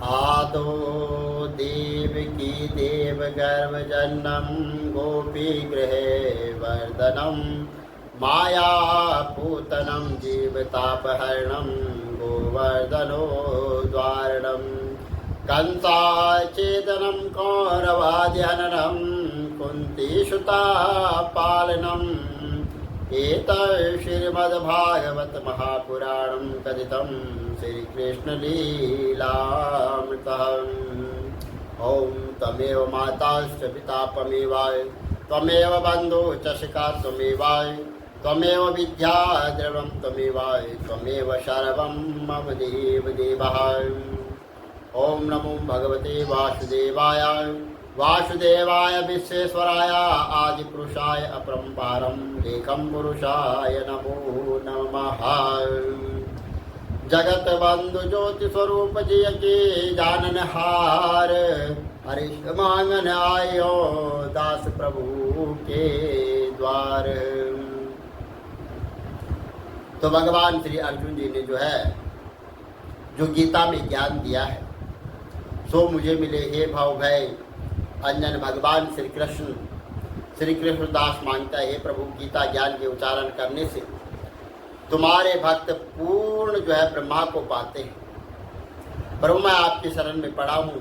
आदो देवकी देवगर्भजननं गोपीगृहे वर्धनं मायापूतनं जीवतापहरणं गोवर्धनो द्वारणं कंसाचेदनं कौरवाद्यहननं कुन्तीसुतापालनम् एतत् श्रीमद्भागवत महापुराणं कथितं श्रीकृष्णलीलामृतम्। ॐ त्वमेव माताश्च पिता त्वमेव त्वमेव बन्धुः च शिखा त्वमेव त्वमेव विद्या द्रवं त्वमेव त्वमेव सर्वं मम देवदेवः। ॐ नमो भगवते वासुदेवाय विश्वेश्वराय आदिपुरुषाय अपरंपारं एकं पुरुषाय नमो नमः। जगत बंधु ज्योति स्वरूप जिय के जाननहार हरीश मांगन आयो दास प्रभु के द्वार। तो भगवान श्री अर्जुन जी ने जो गीता में ज्ञान दिया है सो मुझे मिले हे भाव भय अंजन। भगवान श्री कृष्ण दास मांगता है, हे प्रभु गीता ज्ञान के उच्चारण करने से तुम्हारे भक्त पूर्ण ब्रह्मा को पाते हैं। प्रभु मैं आपकी शरण में पड़ा हूँ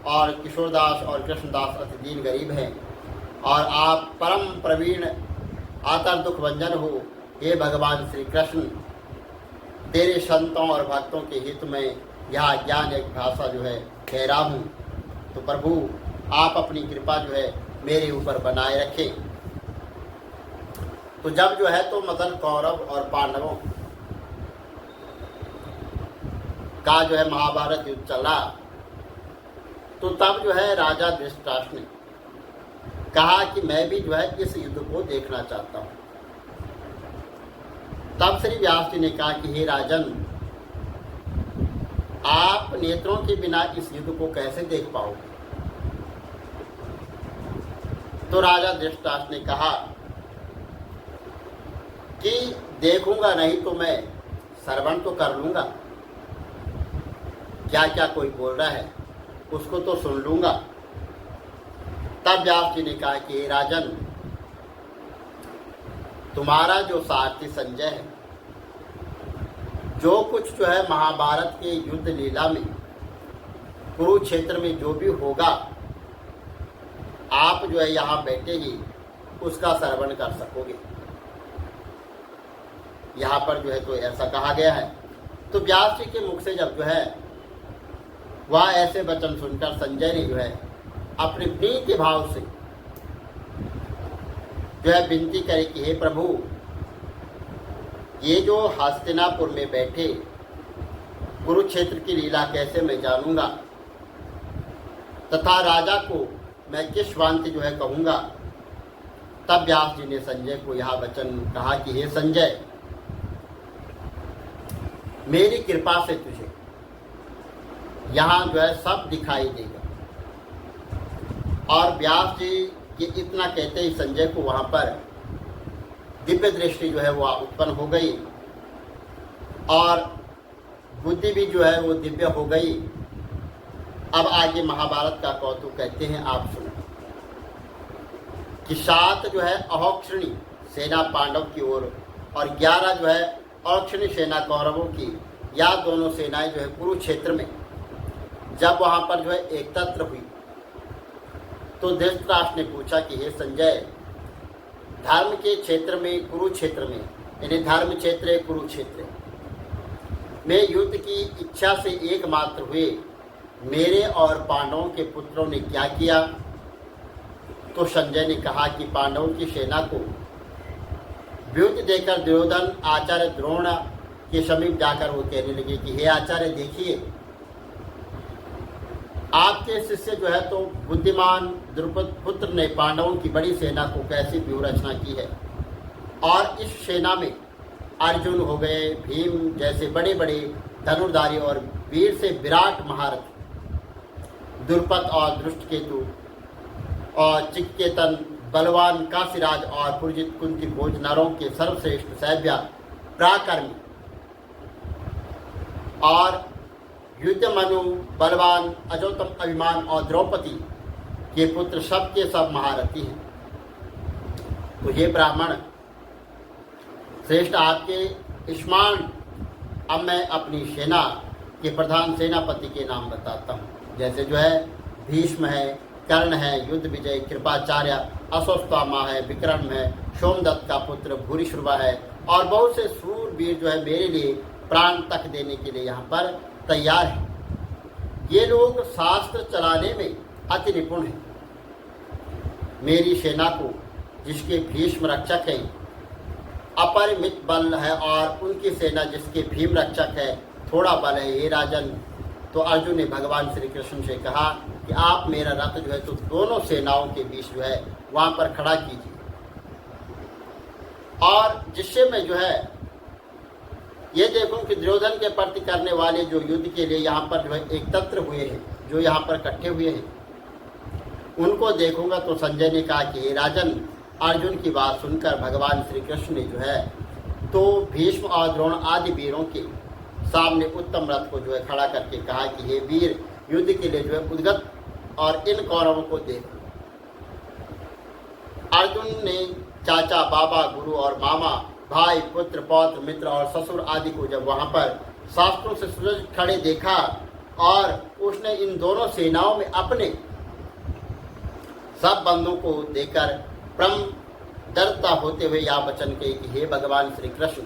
और किशोरदास और कृष्णदास अति दीन गरीब हैं और आप परम प्रवीण आतर दुख भंजन हो। हे भगवान श्री कृष्ण तेरे संतों और भक्तों के हित में यह ज्ञान एक भाषा कह रहा हूँ। तो प्रभु आप अपनी कृपा मेरे ऊपर बनाए रखें। तो जब तो मतलब कौरव और पांडवों का महाभारत युद्ध चला तो तब राजा धृतराष्ट्र ने कहा कि मैं भी इस युद्ध को देखना चाहता हूँ। तब श्री व्यास जी ने कहा कि हे राजन आप नेत्रों के बिना इस युद्ध को कैसे देख पाओगे। तो राजा धृतराष्ट्र ने कहा कि देखूंगा नहीं तो मैं श्रवण तो कर लूंगा, क्या क्या कोई बोल रहा है उसको तो सुन लूंगा। तब व्यास जी ने कहा कि राजन तुम्हारा जो सारथी संजय है जो कुछ महाभारत के युद्ध लीला में कुरुक्षेत्र में जो भी होगा आप यहाँ बैठे ही उसका श्रवण कर सकोगे। यहाँ पर तो ऐसा कहा गया है। तो व्यास जी के मुख से जब वह ऐसे वचन सुनकर संजय ने अपने प्रीति भाव से विनती करे कि हे प्रभु ये जो हस्तिनापुर में बैठे कुरुक्षेत्र की लीला कैसे मैं जानूंगा तथा राजा को मैं किस भांति कहूँगा। तब व्यास जी ने संजय को यह वचन कहा कि हे संजय मेरी कृपा से तुझे यहाँ सब दिखाई देगा। और व्यास जी के इतना कहते ही संजय को वहाँ पर दिव्य दृष्टि वह उत्पन्न हो गई और बुद्धि भी वो दिव्य हो गई। अब आगे महाभारत का कौतुक कहते हैं, आप सुनो कि 7 अहोक्षणी सेना पांडव की ओर और 11 अहोक्षणी सेना कौरवों की, या दोनों सेनाएं कुरुक्षेत्र में जब वहां पर एकत्र हुई तो धृतराष्ट्र ने पूछा कि हे संजय धर्म के क्षेत्र में कुरुक्षेत्र में यानी धर्म क्षेत्र कुरुक्षेत्र में युद्ध की इच्छा से एकमात्र हुए मेरे और पांडवों के पुत्रों ने क्या किया। तो संजय ने कहा कि पांडवों की सेना को व्युत्पत्ति देकर दुर्योधन आचार्य द्रोण के समीप जाकर वो कहने लगे कि हे आचार्य देखिए आपके शिष्य तो बुद्धिमान द्रुपद पुत्र ने पांडवों की बड़ी सेना को कैसी व्यूह रचना की है और इस सेना में अर्जुन हो गए, भीम जैसे बड़े बड़े धनुर्धारी और वीर से विराट महारथ द्रुपद और दृष्टकेतु और चिक्केतन बलवान काशीराज और पुरजित कुंती भोज नरों के सर्वश्रेष्ठ सैव्या पराक्रमी और युद्धमनु, बलवान, अजोतम अभिमान और द्रौपदी के पुत्र सबके सब महारथी हैं। तो ये ब्राह्मण श्रेष्ठ आपके स्मरण अब मैं अपनी सेना के प्रधान सेनापति के नाम बताता हूँ। जैसे जो है भीष्म है, कर्ण है, युद्ध विजय, कृपाचार्य, अश्वत्थामा है, विक्रम है, सोमदत्त का पुत्र भूरिश्रवा है और बहुत से सूरवीर जो है मेरे लिए प्राण तक देने के लिए यहाँ पर तैयार है। ये लोग शास्त्र चलाने में अति निपुण हैं। मेरी सेना को जिसके भीष्म रक्षक है अपरिमित बल है और उनकी सेना जिसके भीम रक्षक है थोड़ा बल है, हे राजन। तो अर्जुन ने भगवान श्री कृष्ण से कहा कि आप मेरा रथ जो है तो दोनों सेनाओं के बीच जो है वहाँ पर खड़ा कीजिए और जिससे मैं जो है ये देखूं कि दुर्योधन के प्रति करने वाले जो युद्ध के लिए यहाँ पर जो है एकत्र हुए हैं, जो यहाँ पर इकट्ठे हुए हैं, उनको देखूंगा। तो संजय ने कहा कि हे राजन, अर्जुन की बात सुनकर भगवान श्री कृष्ण ने जो है तो भीष्म और द्रोण आदि वीरों के सामने उत्तम रथ को जो है खड़ा करके कहा कि हे वीर, युद्ध के लिए जो है उद्गत और इन कौरवों को देखो। अर्जुन ने चाचा, बाबा, गुरु और मामा, भाई, पुत्र, पौत्र, मित्र और ससुर आदि को जब वहां पर शास्त्रों से सुसज्जित खड़े देखा और उसने इन दोनों सेनाओं में अपने सब बंधुओं को देकर परम डरता होते हुए यह वचन कहे कि हे भगवान श्री कृष्ण,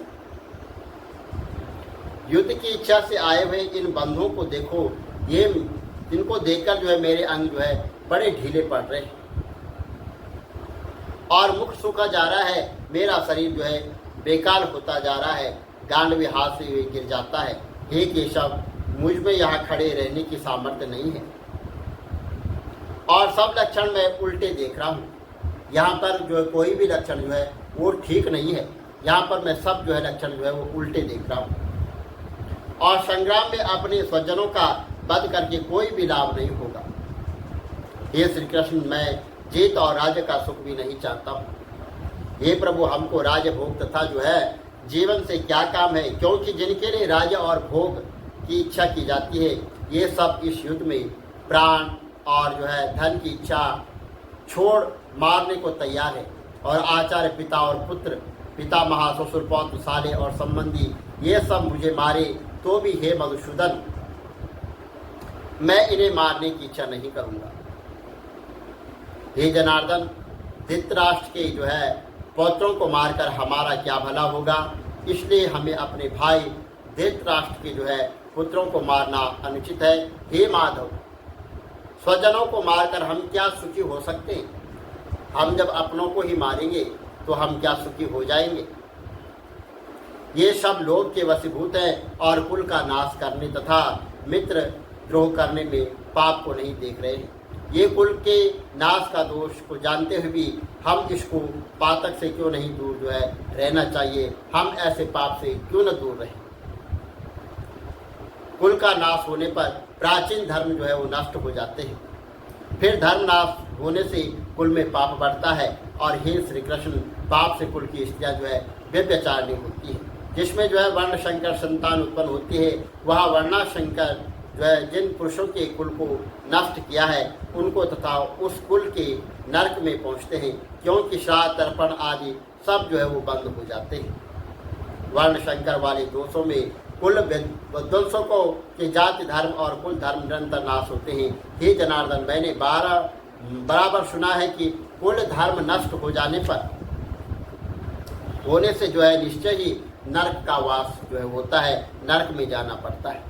युद्ध की इच्छा से आए हुए इन बंधुओं को देखो, ये इनको देखकर जो है मेरे अंग जो है बड़े ढीले पड़ रहे हैं और मुख सूखा जा रहा है, मेरा शरीर जो है बेकार होता जा रहा है, गांड भी हाथ से गिर जाता है। हे केशव, मुझ में यहाँ खड़े रहने की सामर्थ्य नहीं है और सब लक्षण मैं उल्टे देख रहा हूँ। यहाँ पर जो है कोई भी लक्षण जो है वो ठीक नहीं है, यहाँ पर मैं सब जो है लक्षण जो है वो उल्टे देख रहा हूँ और संग्राम में अपने स्वजनों का वध करके कोई भी लाभ नहीं होगा। हे श्री कृष्ण, मैं जीत और राज्य का सुख भी नहीं चाहता हूँ। हे प्रभु, हमको राज्य भोग तथा जो है जीवन से क्या काम है, क्योंकि जिनके लिए राज्य और भोग की इच्छा की जाती है ये सब इस युद्ध में प्राण और जो है धन की इच्छा छोड़ मारने को तैयार है और आचार्य, पिता और पुत्र, पिता, महा, ससुर, पौत्र, साले और संबंधी ये सब मुझे मारे तो भी हे मधुसूदन, मैं इन्हें मारने की इच्छा नहीं करूंगा। हे जनार्दन, धृतराष्ट्र के जो है पौत्रों को मारकर हमारा क्या भला होगा, इसलिए हमें अपने भाई धृतराष्ट्र के जो है पुत्रों को मारना अनुचित है। हे माधव, स्वजनों को मारकर हम क्या सुखी हो सकते हैं? हम जब अपनों को ही मारेंगे तो हम क्या सुखी हो जाएंगे? ये सब लोग के वशीभूत हैं और कुल का नाश करने तथा मित्र द्रोह करने में पाप को नहीं देख रहे हैं। ये कुल के नाश का दोष को जानते हुए भी हम इसको पातक से क्यों नहीं दूर जो है रहना चाहिए? हम ऐसे पाप से क्यों न दूर रहें? कुल का नाश होने पर प्राचीन धर्म जो है वो नष्ट हो जाते हैं, फिर धर्म नाश होने से कुल में पाप बढ़ता है और हे श्री कृष्ण, पाप से कुल की स्त्रियाँ जो है व्यभिचारिणी होती है, जिसमें जो है वर्ण शंकर संतान उत्पन्न होती है। वह वर्णाशंकर जो है जिन पुरुषों के कुल को नष्ट किया है उनको तथा उस कुल के नरक में पहुँचते हैं, क्योंकि श्राद्ध, तर्पण आदि सब जो है वो बंद हो जाते हैं। वर्ण शंकर वाले दोषों में कुल विध्वंसों को के जाति धर्म और कुल धर्म निरंतर नाश होते हैं। हे जनार्दन, मैंने बराबर सुना है कि कुल धर्म नष्ट हो जाने पर होने से जो है निश्चय ही नरक का वास जो है होता है, नरक में जाना पड़ता है।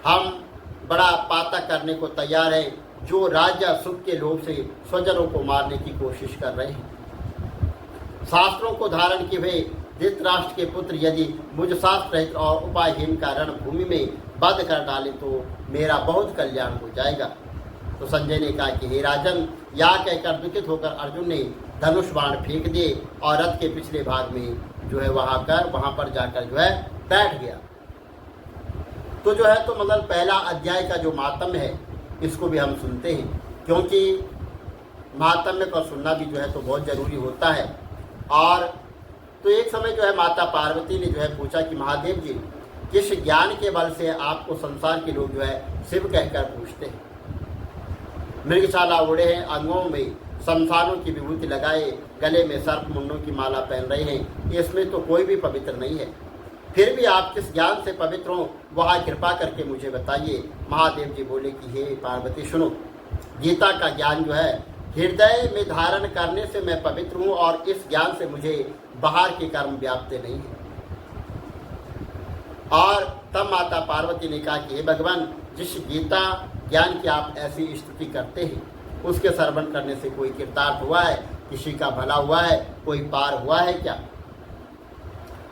हम बड़ा पातक करने को तैयार हैं जो राज्य सुख के लोभ से स्वजनों को मारने की कोशिश कर रहे हैं। शास्त्रों को धारण किए हुए धृतराष्ट्र के पुत्र यदि मुझ शास्त्र रहित और उपायहीन का रणभूमि में बंद कर डाले तो मेरा बहुत कल्याण हो जाएगा। तो संजय ने कहा कि हे राजन, या कहकर दुखित होकर अर्जुन ने धनुष बाण फेंक दिए और रथ के पिछले भाग में जो है वहां पर जाकर जो है बैठ गया। तो जो है तो मतलब पहला अध्याय का जो मातम्य है इसको भी हम सुनते हैं, क्योंकि मातम्य को सुनना भी जो है तो बहुत जरूरी होता है। और तो एक समय जो है माता पार्वती ने जो है पूछा कि महादेव जी, किस ज्ञान के बल से आपको संसार के लोग जो है शिव कहकर पूछते हैं। मृगशाला उड़े हैं, अंगों में शमशानों की विभूति लगाए, गले में सर्प मुंडों की माला पहन रहे हैं, इसमें तो कोई भी पवित्र नहीं है। फिर भी आप किस ज्ञान से पवित्र हो, वह कृपा करके मुझे बताइए। महादेव जी बोले कि हे पार्वती सुनो, गीता का ज्ञान जो है हृदय में धारण करने से मैं पवित्र हूँ और इस ज्ञान से मुझे बाहर के कर्म व्याप्त नहीं है। और तब माता पार्वती ने कहा कि हे भगवान, जिस गीता ज्ञान की आप ऐसी स्तुति करते हैं उसके श्रवण करने से कोई कृतार्थ हुआ है, किसी का भला हुआ है, कोई पार हुआ है क्या?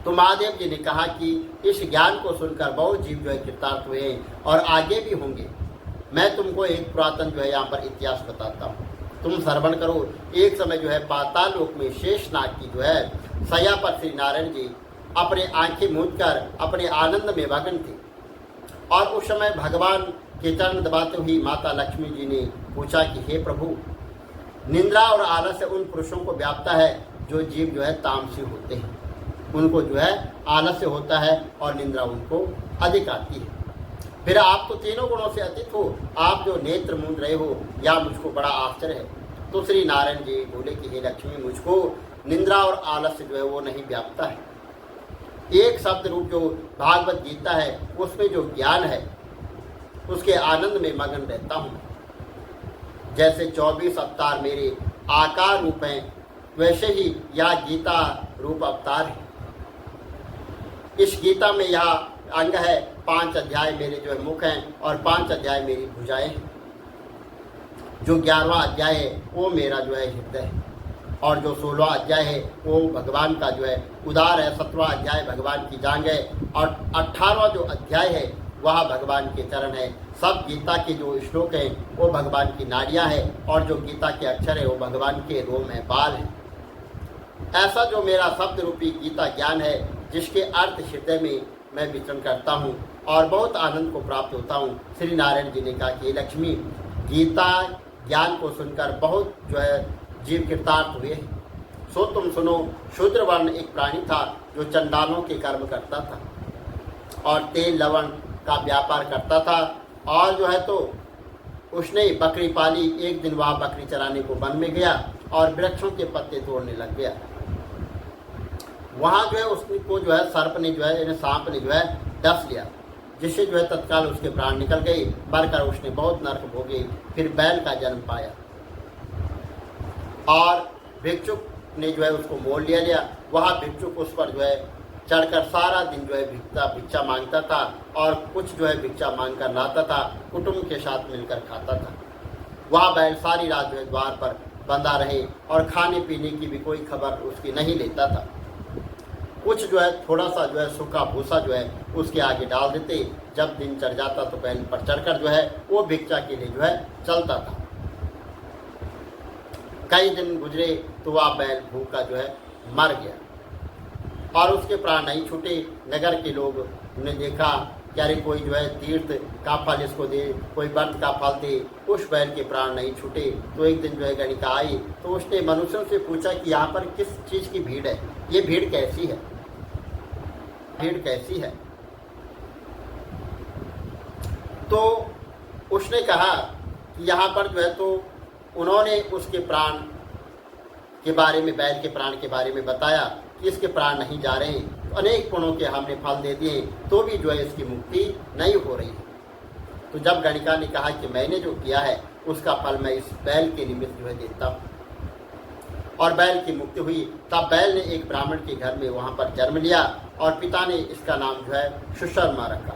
तो महादेव जी ने कहा कि इस ज्ञान को सुनकर बहुत जीव जो है कृतार्थ हुए हैं और आगे भी होंगे। मैं तुमको एक पुरातन जो है यहाँ पर इतिहास बताता हूँ, तुम श्रवण करो। एक समय जो है पाताल लोक में शेषनाग की जो है सया पर श्री नारायण जी अपने आंखें मूंद कर अपने आनंद में मगन थे और उस समय भगवान के चरण दबाते हुए माता लक्ष्मी जी ने पूछा कि हे प्रभु, निंद्रा और आलस्य उन पुरुषों को व्यापता है जो जीव जो है तामसी होते हैं, उनको जो है आलस्य होता है और निंद्रा उनको अधिक आती है। फिर आप तो तीनों गुणों से अतीत हो, आप जो नेत्र मूंद रहे हो या मुझको बड़ा आश्चर्य है। तो श्री नारायण जी बोले कि हे लक्ष्मी, मुझको निंद्रा और आलस्य जो है वो नहीं व्यापता है। एक शब्द रूप जो भागवत गीता है उसमें जो ज्ञान है उसके आनंद में मगन रहता हूँ। जैसे 24 अवतार मेरे आकार रूप हैं, वैसे ही यह गीता रूप अवतार है। इस गीता में यह अंग है, 5 अध्याय मेरे जो है मुख हैं और 5 अध्याय मेरी भुजाएं हैं। जो 11वां अध्याय है वो मेरा जो है हृदय है और जो 16वां अध्याय है वो भगवान का जो है उदार है। 17वां अध्याय भगवान की जांग है और 18वां जो अध्याय है वह भगवान के चरण है। सब गीता के जो श्लोक हैं वो भगवान की नाड़ियाँ है और जो गीता के अक्षर है वो भगवान के रोम है, बाल है। ऐसा जो मेरा शब्द रूपी गीता ज्ञान है जिसके अर्थ हृदय में मैं विचरण करता हूँ और बहुत आनंद को प्राप्त होता हूँ। श्री नारायण जी ने कहा कि लक्ष्मी, गीता ज्ञान को सुनकर बहुत जो है जीव कृतार्थ हुए हैं। सो तुम सुनो, शूद्र वर्ण एक प्राणी था जो चंडालों के कर्म करता था और तेल लवण का व्यापार करता था और जो है तो उसने बकरी पाली। एक दिन वह बकरी चराने को वन में गया और वृक्षों के पत्ते तोड़ने लग गया। वहाँ जो है उसको जो है सर्प ने जो है सांप ने जो है डस लिया, जिससे जो है तत्काल उसके प्राण निकल गए। मरकर उसने बहुत नरक भोगे, फिर बैल का जन्म पाया और भिक्षुक ने जो है उसको मोल लिया। वह भिक्षुक उस पर जो है चढ़कर सारा दिन जो है भिक्षा मांगता था और कुछ जो है भिक्षा मांग कर लाता था, कुटुंब के साथ मिलकर खाता था। वह बैल सारी रात जो है द्वार पर बंधा रहे और खाने पीने की भी कोई खबर उसकी नहीं लेता था। कुछ जो है थोड़ा सा जो है सूखा भूसा जो है उसके आगे डाल देते। जब दिन चढ़ जाता तो बैल पर चढ़कर जो है वो भिक्षा के लिए जो है चलता था। कई दिन गुजरे तो वह बैल भूखा जो है मर गया और उसके प्राण नहीं छूटे। नगर के लोग ने देखा कि अरे कोई जो है तीर्थ का फल इसको दे, कोई व्रत का फल दे, उस बैल के प्राण नहीं छूटे। तो एक दिन जो है गणिका आई तो उसने मनुष्यों से पूछा कि यहाँ पर किस चीज़ की भीड़ है, ये भीड़ कैसी है, भीड़ कैसी है। तो उसने कहा कि यहाँ पर जो है तो उन्होंने उसके प्राण के बारे में, बैल के प्राण के बारे में बताया कि इसके प्राण नहीं जा रहे हैं। तो अनेक पुण्यों के हमने फल दे दिए तो भी जो है इसकी मुक्ति नहीं हो रही है। तो जब गणिका ने कहा कि मैंने जो किया है उसका फल मैं इस बैल के निमित्त जो है देता हूँ और बैल की मुक्ति हुई। तब बैल ने एक ब्राह्मण के घर में वहाँ पर जन्म लिया और पिता ने इसका नाम जो है सुशर्मा रखा।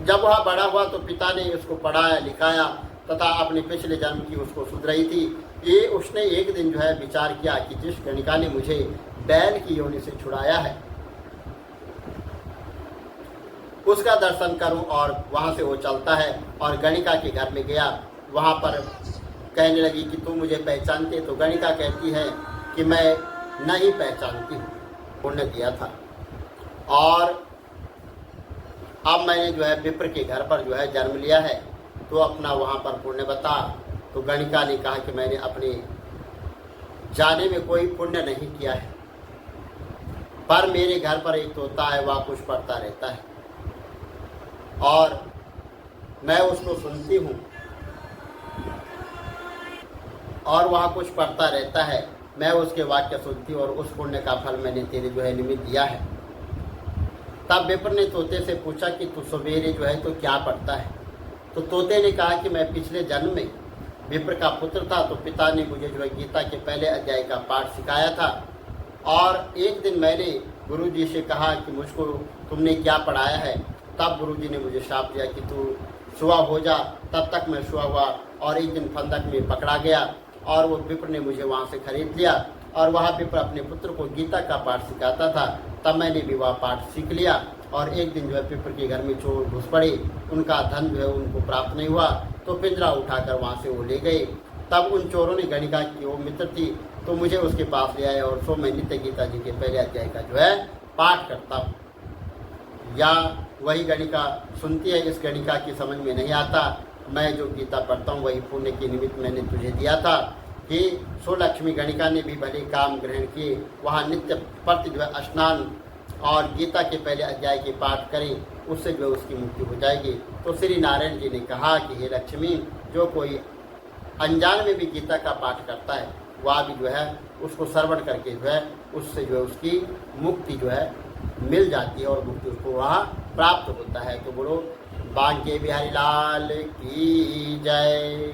जब वह बड़ा हुआ तो पिता ने उसको पढ़ाया लिखाया तथा अपने पिछले जन्म की उसको सुध रही थी। ये उसने एक दिन जो है विचार किया कि जिस गणिका ने मुझे बैल की योनि से छुड़ाया है उसका दर्शन करूं। और वहाँ से वो चलता है और गणिका के घर में गया। वहाँ पर कहने लगी कि तू मुझे पहचानती? तो गणिका कहती है कि मैं नहीं पहचानती हूँ, पुण्य दिया था और अब मैंने जो है विप्र के घर पर जो है जन्म लिया है, तो अपना वहाँ पर पुण्य बता। तो गणिका ने कहा कि मैंने अपने जाने में कोई पुण्य नहीं किया है, पर मेरे घर पर एक तोता है, वह कुछ पढ़ता रहता है और मैं उसको सुनती हूँ और वहाँ कुछ पढ़ता रहता है, मैं उसके वाक्य सुनती हूँ और उस पुण्य का फल मैंने तेरे जो है निमित्त दिया है। तब विप्र ने तोते से पूछा कि तू सवेरे जो है तो क्या पढ़ता है? तो तोते ने कहा कि मैं पिछले जन्म में विप्र का पुत्र था, तो पिता ने मुझे जो है गीता के पहले अध्याय का पाठ सिखाया था, और एक दिन मैंने गुरुजी से कहा कि मुझको तुमने क्या पढ़ाया है। तब गुरुजी ने मुझे श्राप दिया कि तू सुबह हो जा। तब तक मैं सुबह हुआ और एक दिन फंदक में पकड़ा गया और वो विप्र ने मुझे वहाँ से खरीद लिया और वहाँ विप्र अपने पुत्र को गीता का पाठ सिखाता था। तब मैंने भी वह पाठ सीख लिया और एक दिन जो है विप्र के घर में चोर घुस पड़े, उनका धन जो है उनको प्राप्त नहीं हुआ, तो पिंजरा उठाकर वहाँ से वो ले गए। तब उन चोरों ने गणिका की वो मित्र थी तो मुझे उसके पास ले आए और सो मैं नित्य गीता जी के पहले अध्याय का जो है पाठ करता हूँ। या वही गणिका सुनती है, इस गणिका की समझ में नहीं आता, मैं जो गीता पढ़ता हूँ वही पुण्य के निमित्त मैंने तुझे दिया था कि सो लक्ष्मी गणिका ने भी भले काम ग्रहण किए, वहाँ नित्य प्रति जो है स्नान और गीता के पहले अध्याय के पाठ करें, उससे जो उसकी मुक्ति हो जाएगी। तो श्री नारायण जी ने कहा कि हे लक्ष्मी, जो कोई अनजान में भी गीता का पाठ करता है वह भी जो है उसको श्रवण करके जो है उससे जो है उसकी मुक्ति जो है मिल जाती है और मुक्ति उसको वहाँ प्राप्त होता है। तो बोलो बांके बिहारी लाल की जय।